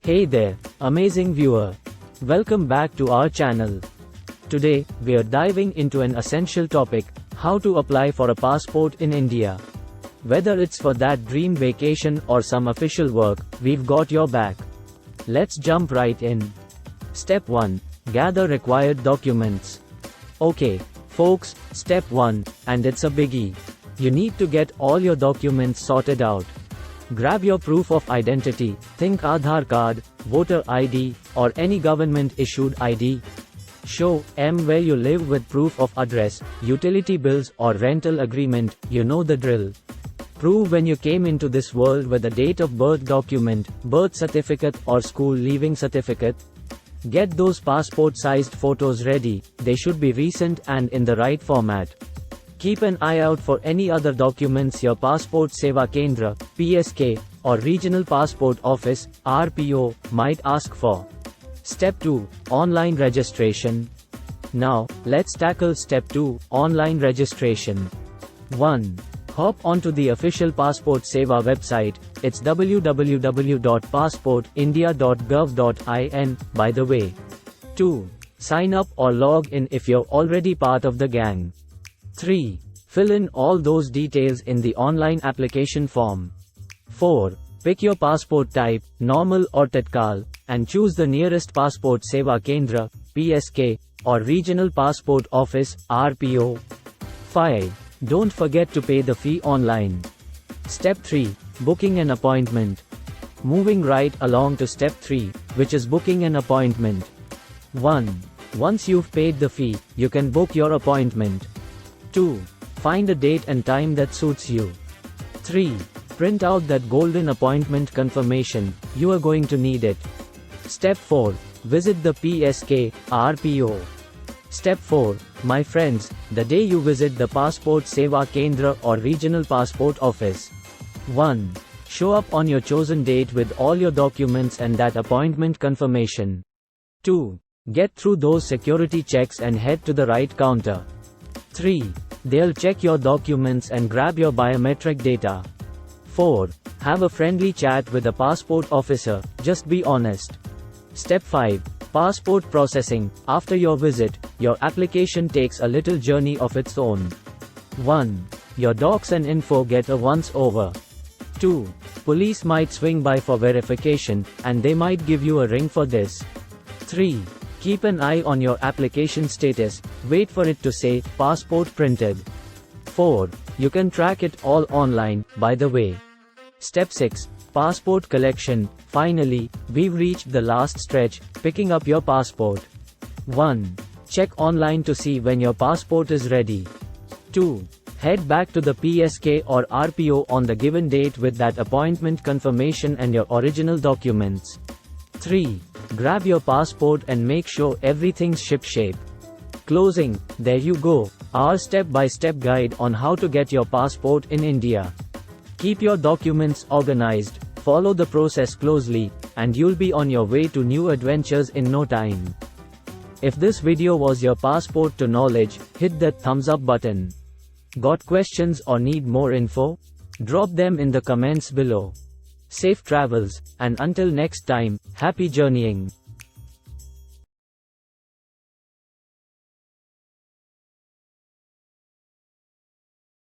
Hey there, amazing viewer. Welcome back to our channel. Today, we are diving into an essential topic, how to apply for a passport in India. Whether it's for that dream vacation or some official work, we've got your back. Let's jump right in. Step 1. Gather required documents. Okay, folks, step 1, and it's a biggie. You need to get all your documents sorted out. Grab your proof of identity, think Aadhaar card, voter ID, or any government-issued ID. Show where you live with proof of address, utility bills or rental agreement, you know the drill. Prove when you came into this world with a date of birth document, birth certificate or school leaving certificate. Get those passport-sized photos ready, they should be recent and in the right format. Keep an eye out for any other documents your Passport Seva Kendra, PSK, or Regional Passport Office, RPO, might ask for. Step 2. Online registration. Now, let's tackle Step 2, online registration. 1. Hop onto the official Passport Seva website, it's www.passportindia.gov.in, by the way. 2. Sign up or log in if you're already part of the gang. 3. Fill in all those details in the online application form. 4. Pick your passport type, normal or Tatkal, and choose the nearest Passport Seva Kendra, PSK, or Regional Passport Office, RPO. 5. Don't forget to pay the fee online. Step 3. Booking an appointment. Moving right along to Step 3, which is booking an appointment. 1. Once you've paid the fee, you can book your appointment. 2. Find a date and time that suits you. 3. Print out that golden appointment confirmation, you are going to need it. Step 4. Visit the PSK, RPO. Step 4. My friends, the day you visit the Passport Seva Kendra or Regional Passport Office. 1. Show up on your chosen date with all your documents and that appointment confirmation. 2. Get through those security checks and head to the right counter. 3. They'll check your documents and grab your biometric data. 4. Have a friendly chat with a passport officer, just be honest. Step 5. Passport processing. After your visit, your application takes a little journey of its own. 1. Your docs and info get a once over. 2. Police might swing by for verification, and they might give you a ring for this. 3. Keep an eye on your application status, wait for it to say, passport printed. 4. You can track it all online, by the way. Step 6. Passport collection. Finally, we've reached the last stretch, picking up your passport. 1. Check online to see when your passport is ready. 2. Head back to the PSK or RPO on the given date with that appointment confirmation and your original documents. 3. Grab your passport and make sure everything's shipshape. Closing. There you go, our step-by-step guide on how to get your passport in India. Keep your documents organized, follow the process closely, and you'll be on your way to new adventures in no time. If this video was your passport to knowledge, hit that thumbs up button. Got questions or need more info? Drop them in the comments below. Safe travels, and until next time, happy journeying.